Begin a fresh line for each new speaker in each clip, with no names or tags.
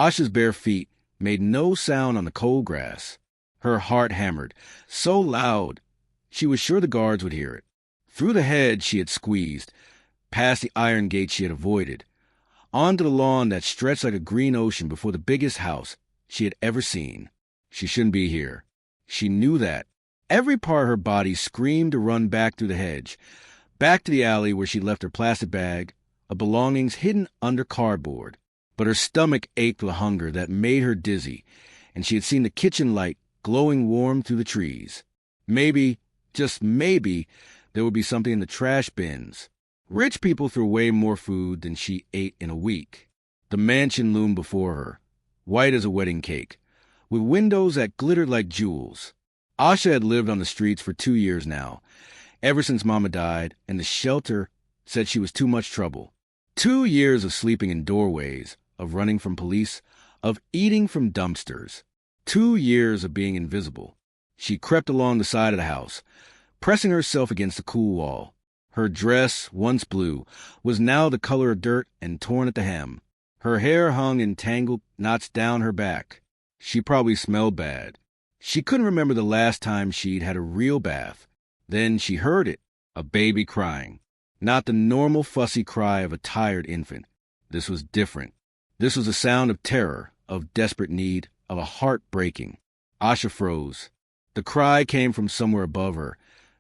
Asha's bare feet made no sound on the cold grass. Her heart hammered, so loud she was sure the guards would hear it. Through the hedge she had squeezed, past the iron gate she had avoided, onto the lawn that stretched like a green ocean before the biggest house she had ever seen. She shouldn't be here. She knew that. Every part of her body screamed to run back through the hedge, back to the alley where she left her plastic bag of belongings hidden under cardboard. But her stomach ached with hunger that made her dizzy, and she had seen the kitchen light glowing warm through the trees. Maybe, just maybe, there would be something in the trash bins. Rich people threw away more food than she ate in a week. The mansion loomed before her, white as a wedding cake, with windows that glittered like jewels. Asha had lived on the streets for 2 years now, ever since Mama died, and the shelter said she was too much trouble. 2 years of sleeping in doorways, of running from police, of eating from dumpsters. 2 years of being invisible. She crept along the side of the house, pressing herself against the cool wall. Her dress, once blue, was now the color of dirt and torn at the hem. Her hair hung in tangled knots down her back. She probably smelled bad. She couldn't remember the last time she'd had a real bath. Then she heard it, a baby crying. Not the normal fussy cry of a tired infant. This was different. This was a sound of terror, of desperate need, of a heart breaking. Asha froze. The cry came from somewhere above her,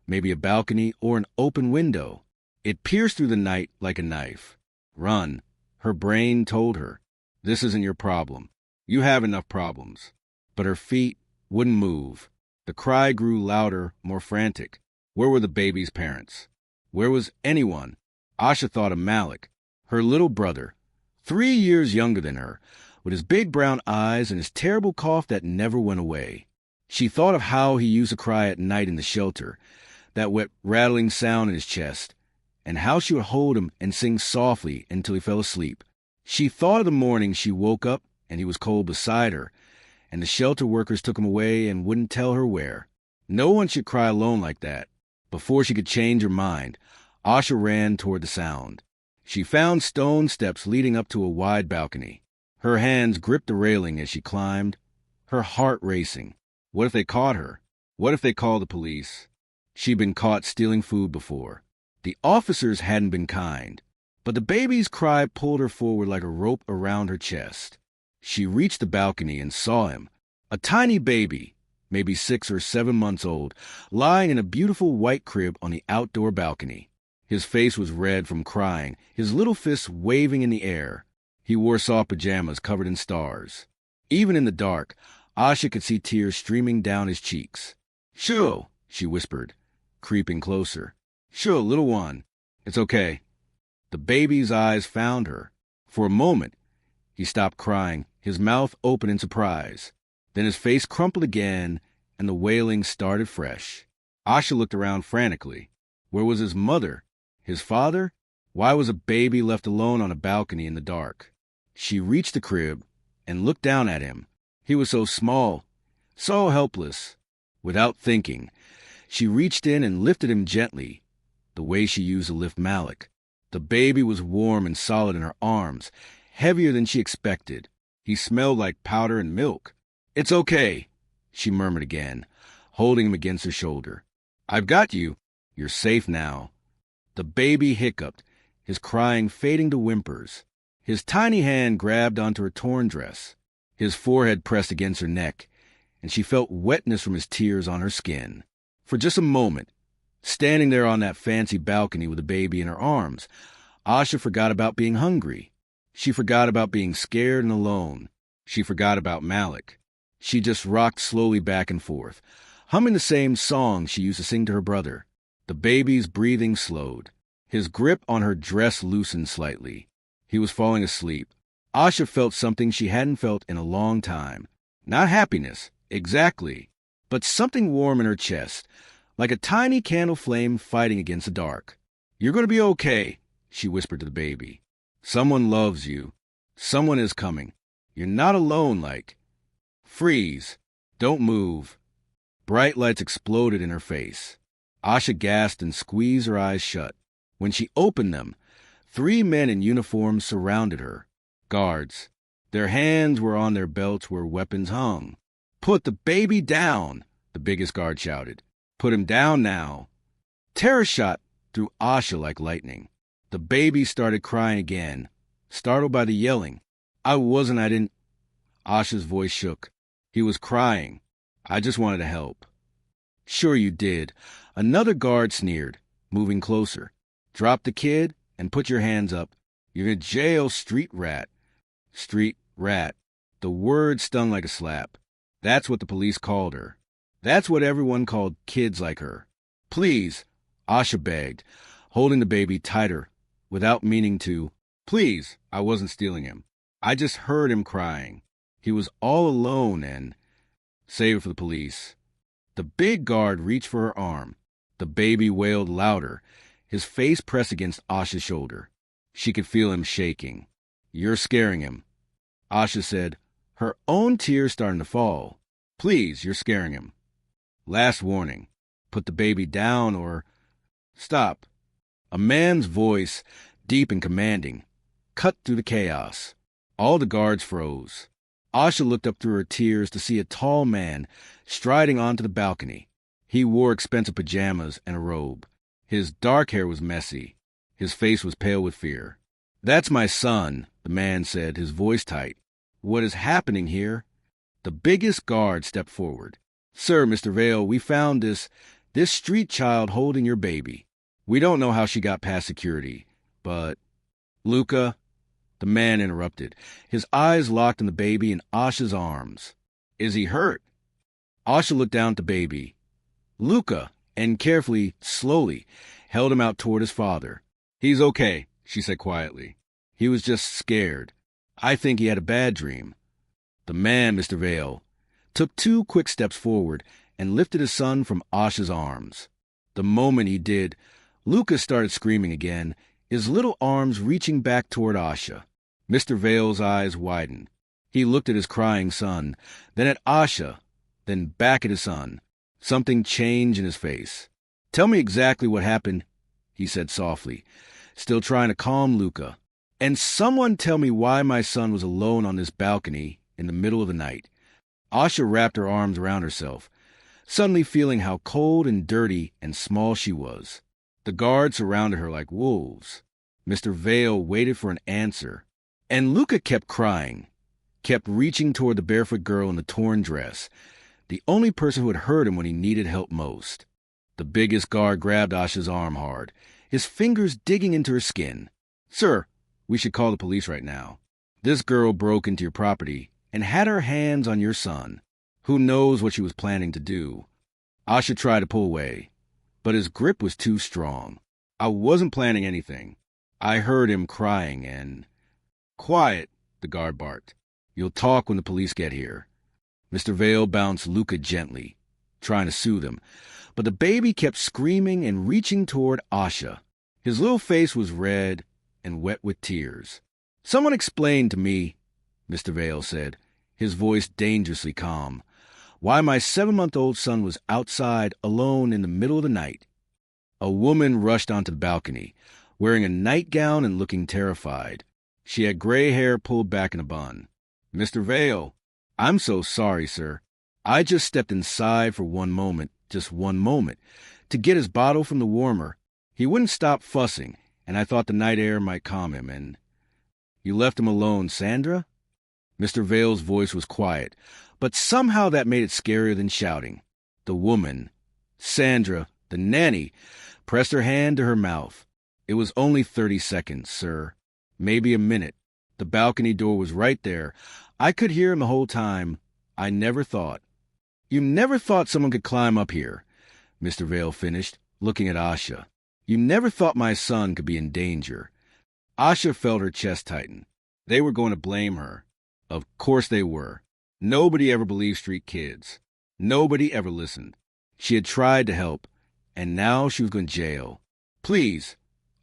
maybe a balcony or an open window. It pierced through the night like a knife. Run. Her brain told her, this isn't your problem. You have enough problems. But her feet wouldn't move. The cry grew louder, more frantic. Where were the baby's parents? Where was anyone? Asha thought of Malik, her little brother, 3 years younger than her, with his big brown eyes and his terrible cough that never went away. She thought of how he used to cry at night in the shelter, that wet, rattling sound in his chest, and how she would hold him and sing softly until he fell asleep. She thought of the morning she woke up and he was cold beside her, and the shelter workers took him away and wouldn't tell her where. No one should cry alone like that. Before she could change her mind, Asha ran toward the sound. She found stone steps leading up to a wide balcony. Her hands gripped the railing as she climbed, her heart racing. What if they caught her? What if they called the police? She'd been caught stealing food before. The officers hadn't been kind, but the baby's cry pulled her forward like a rope around her chest. She reached the balcony and saw him, a tiny baby, maybe 6 or 7 months old, lying in a beautiful white crib on the outdoor balcony. His face was red from crying, his little fists waving in the air. He wore soft pajamas covered in stars. Even in the dark, Asha could see tears streaming down his cheeks. "Sure," she whispered, creeping closer. "Sure, little one. It's okay." The baby's eyes found her. For a moment, he stopped crying, his mouth open in surprise. Then his face crumpled again, and the wailing started fresh. Asha looked around frantically. Where was his mother? His father? Why was a baby left alone on a balcony in the dark? She reached the crib and looked down at him. He was so small, so helpless. Without thinking, she reached in and lifted him gently, the way she used to lift Malik. The baby was warm and solid in her arms, heavier than she expected. He smelled like powder and milk. "It's okay," she murmured again, holding him against her shoulder. "I've got you. You're safe now." The baby hiccuped, his crying fading to whimpers. His tiny hand grabbed onto her torn dress. His forehead pressed against her neck, and she felt wetness from his tears on her skin. For just a moment, standing there on that fancy balcony with the baby in her arms, Asha forgot about being hungry. She forgot about being scared and alone. She forgot about Malik. She just rocked slowly back and forth, humming the same song she used to sing to her brother. The baby's breathing slowed. His grip on her dress loosened slightly. He was falling asleep. Asha felt something she hadn't felt in a long time. Not happiness, exactly, but something warm in her chest, like a tiny candle flame fighting against the dark. "You're going to be okay," she whispered to the baby. "Someone loves you. Someone is coming. You're not alone, like." "Freeze. Don't move." Bright lights exploded in her face. Asha gasped and squeezed her eyes shut. When she opened them, 3 men in uniform surrounded her. Guards. Their hands were on their belts where weapons hung. "Put the baby down," the biggest guard shouted. "Put him down now." Terror shot through Asha like lightning. The baby started crying again, startled by the yelling. I didn't. Asha's voice shook. He was crying. I just wanted to help. Sure you did. Another guard sneered, moving closer. Drop the kid and put your hands up. You're in jail, street rat. Street rat. The word stung like a slap. That's what the police called her. That's what everyone called kids like her. Please, Asha begged, holding the baby tighter, without meaning to. Please, I wasn't stealing him. I just heard him crying. He was all alone and... Save it for the police. The big guard reached for her arm. The baby wailed louder, his face pressed against Asha's shoulder. She could feel him shaking. You're scaring him. Asha said, her own tears starting to fall. Please, you're scaring him. Last warning. Put the baby down or... Stop. A man's voice, deep and commanding, cut through the chaos. All the guards froze. Asha looked up through her tears to see a tall man striding onto the balcony. He wore expensive pajamas and a robe. His dark hair was messy. His face was pale with fear. That's my son, the man said, his voice tight. What is happening here? The biggest guard stepped forward. Sir, Mr. Vale, we found this street child holding your baby. We don't know how she got past security, but... Luca, the man interrupted, his eyes locked on the baby in Asha's arms. Is he hurt? Asha looked down at the baby. Luca, and carefully, slowly, held him out toward his father. He's okay, she said quietly. He was just scared. I think he had a bad dream. The man, Mr. Vale, took 2 quick steps forward and lifted his son from Asha's arms. The moment he did, Lucas started screaming again, his little arms reaching back toward Asha. Mr. Vale's eyes widened. He looked at his crying son, then at Asha, then back at his son. Something changed in his face. Tell me exactly what happened, he said softly, still trying to calm Luca. And someone tell me why my son was alone on this balcony in the middle of the night. Asha wrapped her arms around herself, suddenly feeling how cold and dirty and small she was. The guards surrounded her like wolves. Mr. Vale waited for an answer. And Luca kept crying, kept reaching toward the barefoot girl in the torn dress, the only person who had hurt him when he needed help most. The biggest guard grabbed Asha's arm hard, his fingers digging into her skin. Sir, we should call the police right now. This girl broke into your property and had her hands on your son. Who knows what she was planning to do? Asha tried to pull away, but his grip was too strong. I wasn't planning anything. I heard him crying and... Quiet, the guard barked. You'll talk when the police get here. Mr. Vale bounced Luca gently, trying to soothe him, but the baby kept screaming and reaching toward Asha. His little face was red and wet with tears. Someone explained to me, Mr. Vale said, his voice dangerously calm, why my 7-month-old son was outside alone in the middle of the night. A woman rushed onto the balcony, wearing a nightgown and looking terrified. She had gray hair pulled back in a bun. Mr. Vale, I'm so sorry, sir. I just stepped inside for one moment, just one moment, to get his bottle from the warmer. He wouldn't stop fussing, and I thought the night air might calm him, and... You left him alone, Sandra? Mr. Vale's voice was quiet, but somehow that made it scarier than shouting. The woman, Sandra, the nanny, pressed her hand to her mouth. It was only 30 seconds, sir. Maybe a minute. The balcony door was right there. I could hear him the whole time. I never thought. You never thought someone could climb up here, Mr. Vale finished, looking at Asha. You never thought my son could be in danger. Asha felt her chest tighten. They were going to blame her. Of course they were. Nobody ever believed street kids. Nobody ever listened. She had tried to help, and now she was going to jail. Please,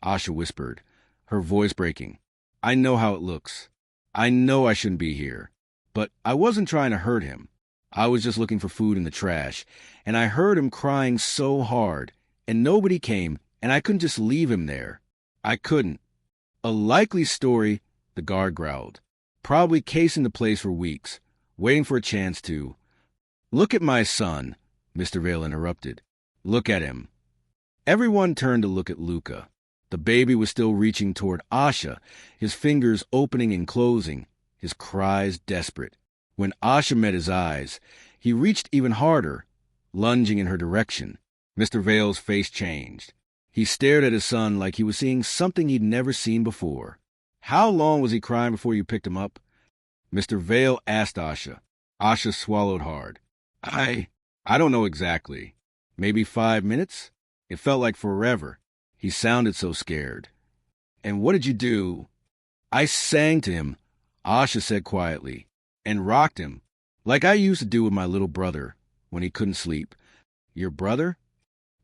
Asha whispered, her voice breaking. I know how it looks. I know I shouldn't be here. But I wasn't trying to hurt him. I was just looking for food in the trash, and I heard him crying so hard, and nobody came, and I couldn't just leave him there. I couldn't. A likely story, the guard growled. probably casing the place for weeks, waiting for a chance to. Look at my son, Mr. Vale interrupted. Look at him. Everyone turned to look at Luca. The baby was still reaching toward Asha, his fingers opening and closing, his cries desperate. When Asha met his eyes, he reached even harder, lunging in her direction. Mr. Vale's face changed. He stared at his son like he was seeing something he'd never seen before. How long was he crying before you picked him up? Mr. Vale asked Asha. Asha swallowed hard. I don't know exactly. Maybe 5 minutes? It felt like forever. He sounded so scared. And what did you do? I sang to him, Asha said quietly, and rocked him, like I used to do with my little brother when he couldn't sleep. Your brother?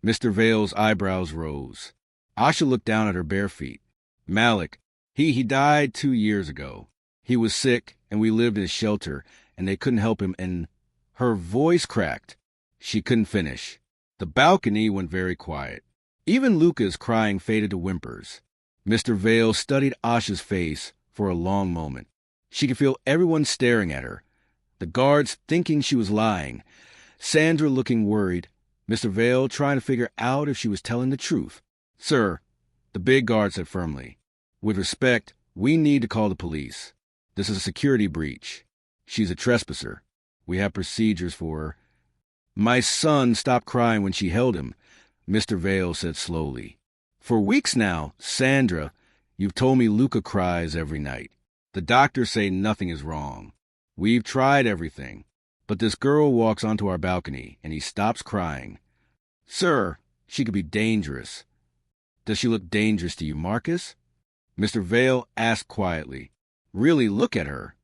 Mr. Vale's eyebrows rose. Asha looked down at her bare feet. Malik, he died 2 years ago. He was sick, and we lived in a shelter, and they couldn't help him, and her voice cracked. She couldn't finish. The balcony went very quiet. Even Luca's crying faded to whimpers. Mr. Vale studied Asha's face for a long moment. She could feel everyone staring at her. The guards thinking she was lying. Sandra looking worried. Mr. Vale trying to figure out if she was telling the truth. Sir, the big guard said firmly, with respect, we need to call the police. This is a security breach. She's a trespasser. We have procedures for her. My son stopped crying when she held him, Mr. Vale said slowly. For weeks now, Sandra, you've told me Luca cries every night. The doctors say nothing is wrong. We've tried everything. But this girl walks onto our balcony, and he stops crying. Sir, she could be dangerous. Does she look dangerous to you, Marcus? Mr. Vale asked quietly. Really look at her.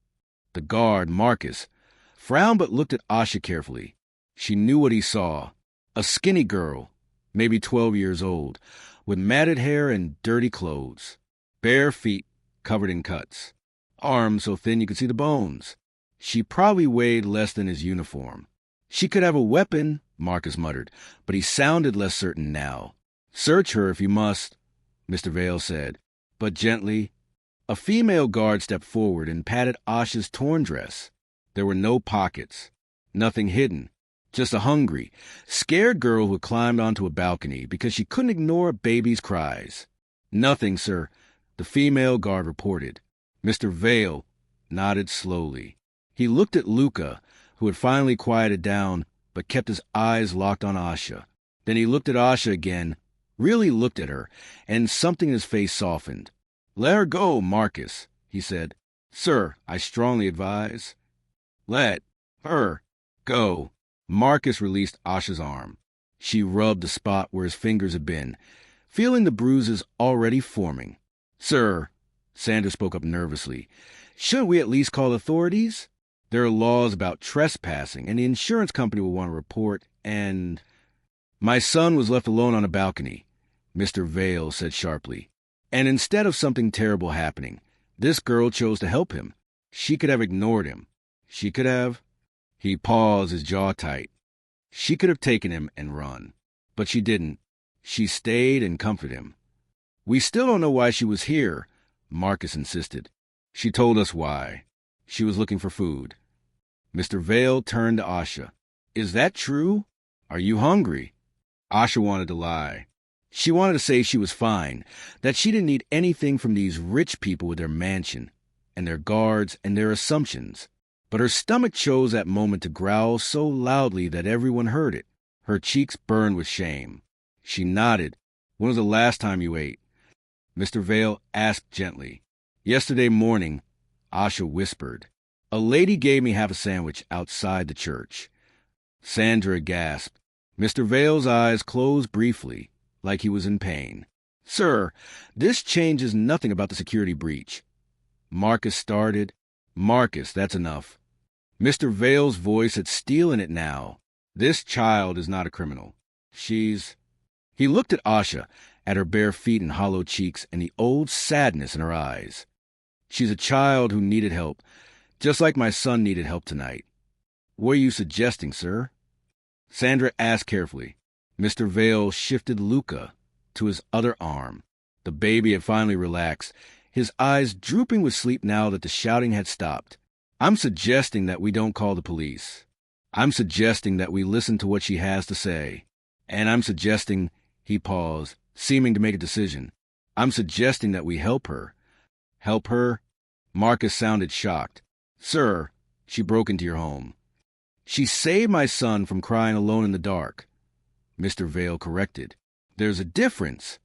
The guard, Marcus, frowned but looked at Asha carefully. She knew what he saw. A skinny girl, maybe 12 years old, with matted hair and dirty clothes. Bare feet covered in cuts. Arms so thin you could see the bones. She probably weighed less than his uniform. She could have a weapon, Marcus muttered, but he sounded less certain now. Search her if you must, Mr. Vale said, but gently. A female guard stepped forward and patted Asha's torn dress. There were no pockets, nothing hidden, just a hungry, scared girl who climbed onto a balcony because she couldn't ignore a baby's cries. Nothing, sir, the female guard reported. Mr. Vale nodded slowly. He looked at Luca, who had finally quieted down, but kept his eyes locked on Asha. Then he looked at Asha again, really looked at her, and something in his face softened. Let her go, Marcus, he said. Sir, I strongly advise. Let her go. Marcus released Asha's arm. She rubbed the spot where his fingers had been, feeling the bruises already forming. Sir, Sanders spoke up nervously, should we at least call authorities? There are laws about trespassing, and the insurance company will want to report, and... My son was left alone on a balcony, Mr. Vale said sharply. And instead of something terrible happening, this girl chose to help him. She could have ignored him. She could have... He paused, his jaw tight. She could have taken him and run. But she didn't. She stayed and comforted him. We still don't know why she was here, Marcus insisted. She told us why. She was looking for food. Mr. Vale turned to Asha. Is that true? Are you hungry? Asha wanted to lie. She wanted to say she was fine, that she didn't need anything from these rich people with their mansion, and their guards and their assumptions. But her stomach chose that moment to growl so loudly that everyone heard it. Her cheeks burned with shame. She nodded. When was the last time you ate? Mr. Vale asked gently. Yesterday morning, Asha whispered. A lady gave me half a sandwich outside the church. Sandra gasped. Mr. Vale's eyes closed briefly, like he was in pain. Sir, this changes nothing about the security breach. Marcus started. Marcus, that's enough. Mr. Vale's voice had steel in it now. This child is not a criminal. She's... He looked at Asha, at her bare feet and hollow cheeks, and the old sadness in her eyes. She's a child who needed help, just like my son needed help tonight. What are you suggesting, sir? Sandra asked carefully. Mr. Vale shifted Luca to his other arm. The baby had finally relaxed, his eyes drooping with sleep now that the shouting had stopped. I'm suggesting that we don't call the police. I'm suggesting that we listen to what she has to say. And I'm suggesting, he paused, seeming to make a decision. I'm suggesting that we help her. Help her? Marcus sounded shocked. Sir, she broke into your home. She saved my son from crying alone in the dark. Mr. Vale corrected. There's a difference.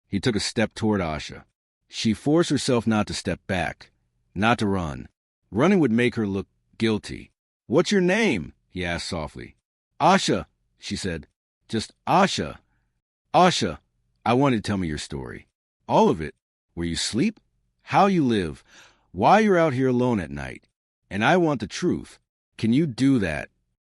He took a step toward Asha. She forced herself not to step back, not to run. Running would make her look guilty. What's your name? He asked softly. Asha, she said. Just Asha. Asha, I want you to tell me your story. All of it. Where you sleep, how you live, why you're out here alone at night. And I want the truth. Can you do that?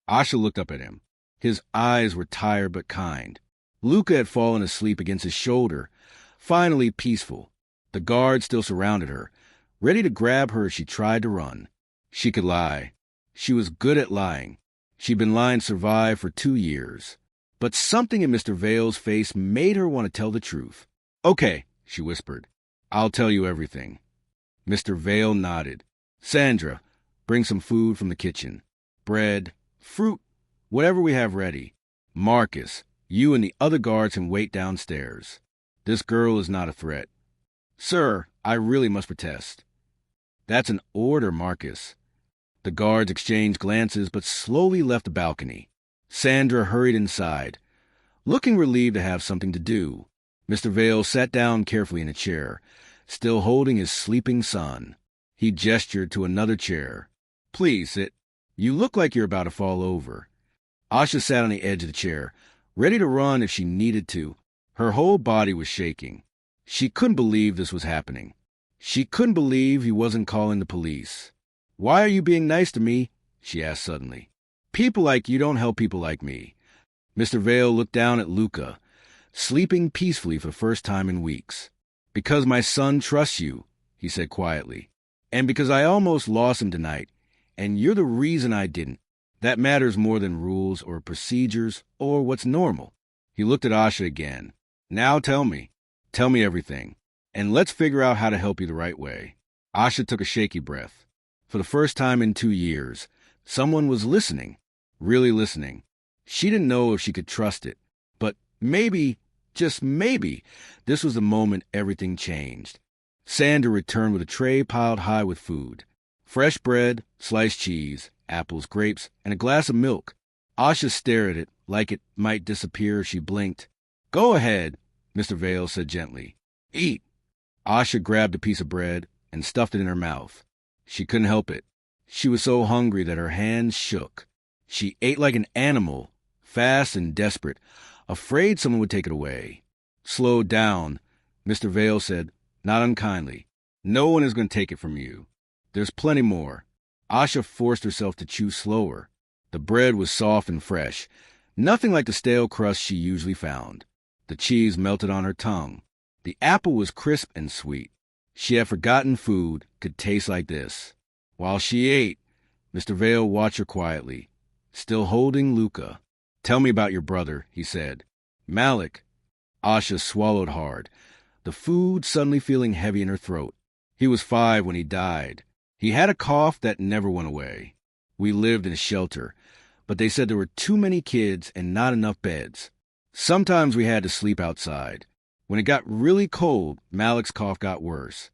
Asha looked up at him. His eyes were tired but kind. Luca had fallen asleep against his shoulder, finally peaceful. The guard still surrounded her, ready to grab her as she tried to run. She could lie. She was good at lying. She'd been lying to survive for 2 years. But something in Mr. Vale's face made her want to tell the truth. Okay, she whispered. I'll tell you everything. Mr. Vale nodded. Sandra, bring some food from the kitchen. Bread, fruit, whatever we have ready. Marcus, you and the other guards can wait downstairs. This girl is not a threat. Sir, I really must protest. That's an order, Marcus. The guards exchanged glances but slowly left the balcony. Sandra hurried inside, looking relieved to have something to do. Mr. Vale sat down carefully in a chair, still holding his sleeping son. He gestured to another chair. Please sit. You look like you're about to fall over. Asha sat on the edge of the chair, ready to run if she needed to. Her whole body was shaking. She couldn't believe this was happening. She couldn't believe he wasn't calling the police. Why are you being nice to me? She asked suddenly. People like you don't help people like me. Mr. Vale looked down at Luca, sleeping peacefully for the first time in weeks. Because my son trusts you, he said quietly. And because I almost lost him tonight, and you're the reason I didn't. That matters more than rules or procedures or what's normal. He looked at Asha again. Now tell me. Tell me everything. And let's figure out how to help you the right way. Asha took a shaky breath. For the first time in 2 years, someone was listening, really listening. She didn't know if she could trust it, but maybe, just maybe, this was the moment everything changed. Sandra returned with a tray piled high with food. Fresh bread, sliced cheese, apples, grapes, and a glass of milk. Asha stared at it like it might disappear if she blinked. Go ahead, Mr. Vale said gently. Eat. Asha grabbed a piece of bread and stuffed it in her mouth. She couldn't help it. She was so hungry that her hands shook. She ate like an animal, fast and desperate, afraid someone would take it away. Slow down, Mr. Vale said, not unkindly. No one is going to take it from you. There's plenty more. Asha forced herself to chew slower. The bread was soft and fresh, nothing like the stale crust she usually found. The cheese melted on her tongue. The apple was crisp and sweet. She had forgotten food could taste like this. While she ate, Mr. Vale watched her quietly, still holding Luca. Tell me about your brother, he said. Malik. Asha swallowed hard, the food suddenly feeling heavy in her throat. He was 5 when he died. He had a cough that never went away. We lived in a shelter, but they said there were too many kids and not enough beds. Sometimes we had to sleep outside. When it got really cold, Malik's cough got worse.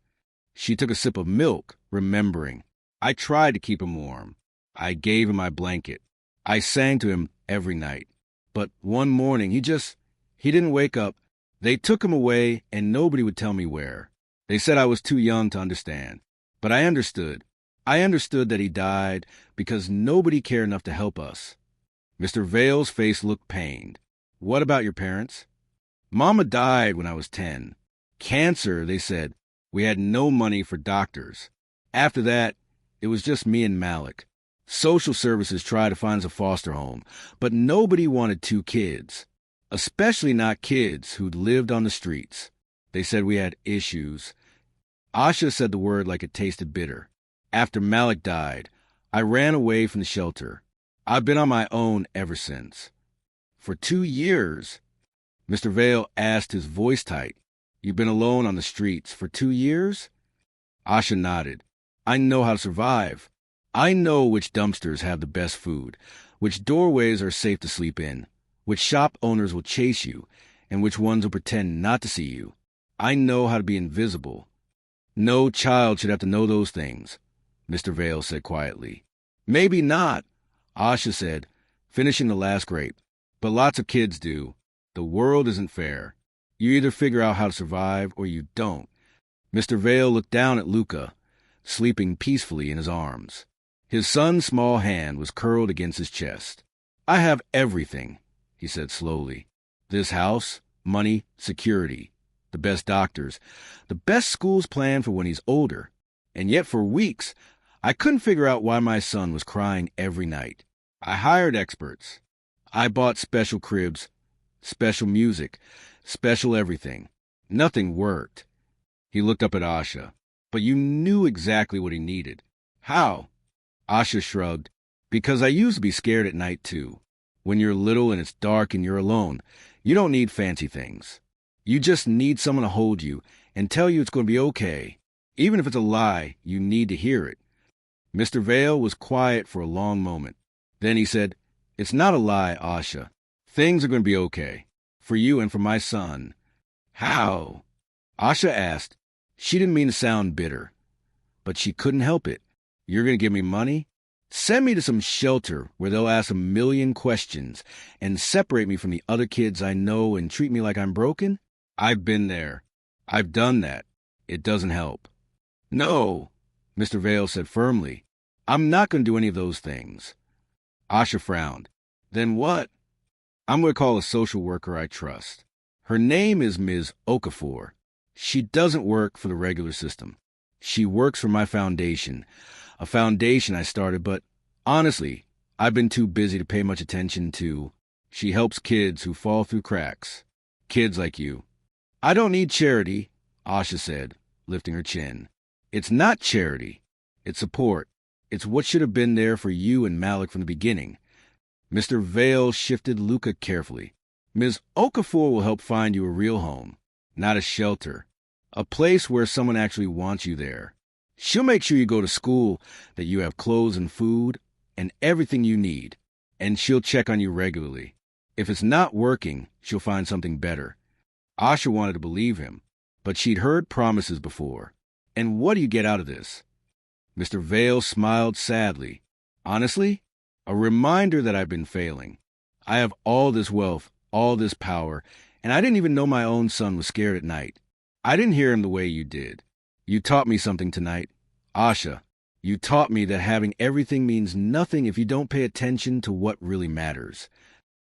She took a sip of milk, remembering. I tried to keep him warm. I gave him my blanket. I sang to him every night. But one morning, he didn't wake up. They took him away, and nobody would tell me where. They said I was too young to understand. But I understood. I understood that he died because nobody cared enough to help us. Mr. Vale's face looked pained. What about your parents? Mama died when I was 10. Cancer, they said. We had no money for doctors. After that, it was just me and Malik. Social services tried to find us a foster home, but nobody wanted 2 kids, especially not kids who'd lived on the streets. They said we had issues. Asha said the word like it tasted bitter. After Malik died, I ran away from the shelter. I've been on my own ever since. For 2 years, Mr. Vale asked, his voice tight. You've been alone on the streets for 2 years? Asha nodded. I know how to survive. I know which dumpsters have the best food, which doorways are safe to sleep in, which shop owners will chase you, and which ones will pretend not to see you. I know how to be invisible. No child should have to know those things, Mr. Vale said quietly. Maybe not, Asha said, finishing the last grape. But lots of kids do. The world isn't fair. You either figure out how to survive or you don't. Mr. Vale looked down at Luca, sleeping peacefully in his arms. His son's small hand was curled against his chest. I have everything, he said slowly. This house, money, security, the best doctors, the best schools planned for when he's older. And yet for weeks, I couldn't figure out why my son was crying every night. I hired experts. I bought special cribs, special music, special everything. Nothing worked. He looked up at Asha. But you knew exactly what he needed. How? Asha shrugged. Because I used to be scared at night, too. When you're little and it's dark and you're alone, you don't need fancy things. You just need someone to hold you and tell you it's going to be okay. Even if it's a lie, you need to hear it. Mr. Vale was quiet for a long moment. Then he said, It's not a lie, Asha. Things are going to be okay. For you and for my son. How? Asha asked. She didn't mean to sound bitter, but she couldn't help it. You're going to give me money? Send me to some shelter where they'll ask 1,000,000 questions and separate me from the other kids I know and treat me like I'm broken? I've been there. I've done that. It doesn't help. No, Mr. Vale said firmly. I'm not going to do any of those things. Asha frowned. Then what? I'm going to call a social worker I trust. Her name is Ms. Okafor. She doesn't work for the regular system. She works for my foundation, a foundation I started, but honestly, I've been too busy to pay much attention to. She helps kids who fall through cracks. Kids like you. I don't need charity, Asha said, lifting her chin. It's not charity. It's support. It's what should have been there for you and Malik from the beginning. Mr. Vale shifted Luca carefully. Ms. Okafor will help find you a real home, not a shelter. A place where someone actually wants you there. She'll make sure you go to school, that you have clothes and food, and everything you need. And she'll check on you regularly. If it's not working, she'll find something better. Asha wanted to believe him, but she'd heard promises before. And what do you get out of this? Mr. Vale smiled sadly. Honestly, a reminder that I've been failing. I have all this wealth, all this power, and I didn't even know my own son was scared at night. I didn't hear him the way you did. You taught me something tonight. Asha, you taught me that having everything means nothing if you don't pay attention to what really matters.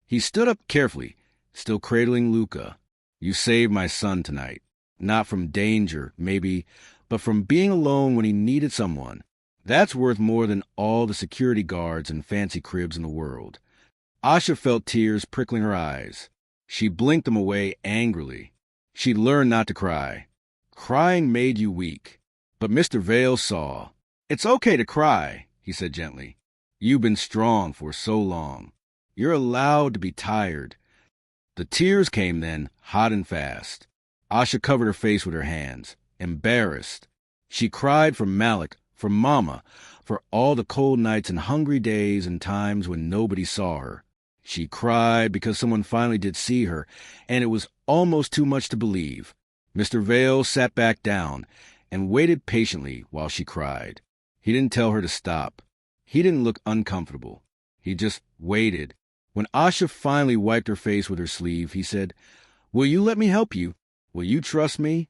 He stood up carefully, still cradling Luca. You saved my son tonight. Not from danger, maybe, but from being alone when he needed someone. That's worth more than all the security guards and fancy cribs in the world. Asha felt tears prickling her eyes. She blinked them away angrily. She'd learned not to cry. Crying made you weak. But Mr. Vale saw. It's okay to cry, he said gently. You've been strong for so long. You're allowed to be tired. The tears came then, hot and fast. Asha covered her face with her hands, embarrassed. She cried for Malik, for Mama, for all the cold nights and hungry days and times when nobody saw her. She cried because someone finally did see her, and it was almost too much to believe. Mr. Vale sat back down and waited patiently while she cried. He didn't tell her to stop. He didn't look uncomfortable. He just waited. When Asha finally wiped her face with her sleeve, he said, Will you let me help you? Will you trust me?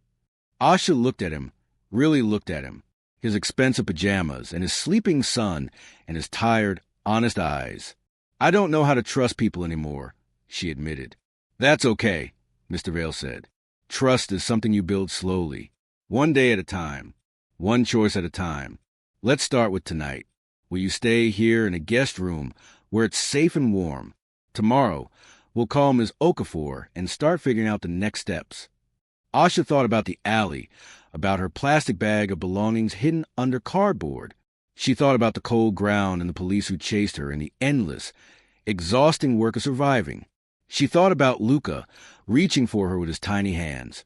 Asha looked at him, really looked at him, his expensive pajamas and his sleeping son and his tired, honest eyes. I don't know how to trust people anymore, she admitted. That's okay, Mr. Vale said. Trust is something you build slowly, one day at a time, one choice at a time. Let's start with tonight. Will you stay here in a guest room where it's safe and warm? Tomorrow, we'll call Ms. Okafor and start figuring out the next steps. Asha thought about the alley, about her plastic bag of belongings hidden under cardboard. She thought about the cold ground and the police who chased her and the endless, exhausting work of surviving. She thought about Luca, reaching for her with his tiny hands,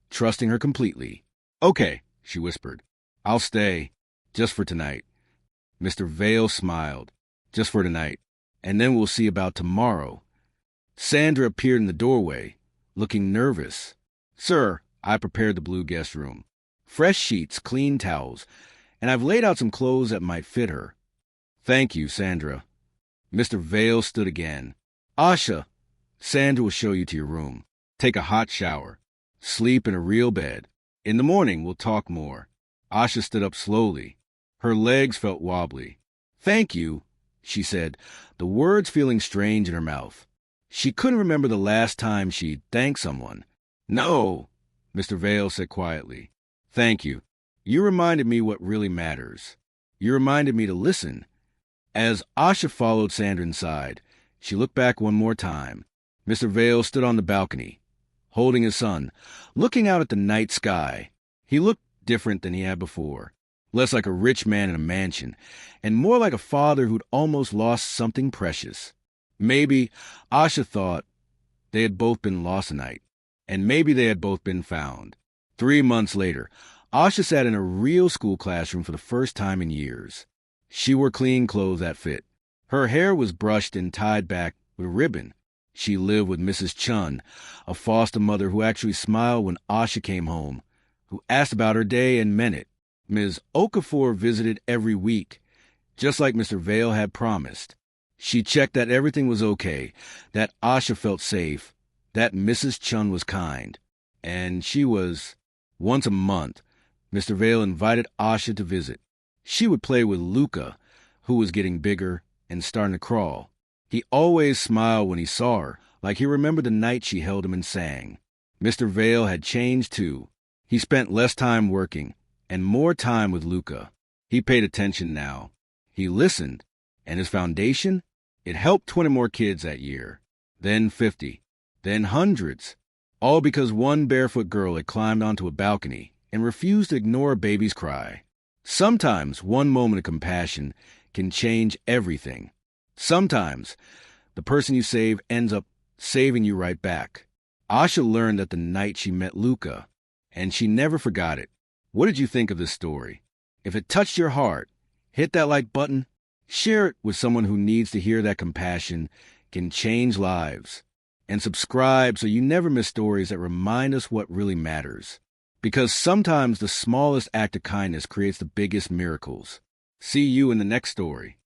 trusting her completely. Okay, she whispered. I'll stay, just for tonight. Mr. Vale smiled. Just for tonight. And then we'll see about tomorrow. Sandra appeared in the doorway, looking nervous. Sir, I prepared the blue guest room. Fresh sheets, clean towels, and I've laid out some clothes that might fit her. Thank you, Sandra. Mr. Vale stood again. Asha, Sandra will show you to your room. Take a hot shower. Sleep in a real bed. In the morning, we'll talk more. Asha stood up slowly. Her legs felt wobbly. Thank you, she said, the words feeling strange in her mouth. She couldn't remember the last time she'd thanked someone. No, Mr. Vale said quietly. Thank you. You reminded me what really matters. You reminded me to listen. As Asha followed Sandra inside, she looked back one more time. Mr. Vale stood on the balcony, holding his son, looking out at the night sky. He looked different than he had before, less like a rich man in a mansion, and more like a father who'd almost lost something precious. Maybe, Asha thought, they had both been lost tonight, and maybe they had both been found. 3 months later, Asha sat in a real school classroom for the first time in years. She wore clean clothes that fit. Her hair was brushed and tied back with a ribbon. She lived with Mrs. Chun, a foster mother who actually smiled when Asha came home, who asked about her day and meant it. Ms. Okafor visited every week, just like Mr. Vale had promised. She checked that everything was okay, that Asha felt safe, that Mrs. Chun was kind. And she was, once a month, Mr. Vale invited Asha to visit. She would play with Luca, who was getting bigger and starting to crawl. He always smiled when he saw her, like he remembered the night she held him and sang. Mr. Vale had changed too. He spent less time working and more time with Luca. He paid attention now. He listened, and his foundation, it helped 20 more kids that year. Then 50. Then hundreds. All because one barefoot girl had climbed onto a balcony and refused to ignore a baby's cry. Sometimes one moment of compassion can change everything. Sometimes the person you save ends up saving you right back. Asha learned that the night she met Luca, and she never forgot it. What did you think of this story? If it touched your heart, hit that like button. Share it with someone who needs to hear that compassion can change lives. And subscribe so you never miss stories that remind us what really matters. Because sometimes the smallest act of kindness creates the biggest miracles. See you in the next story.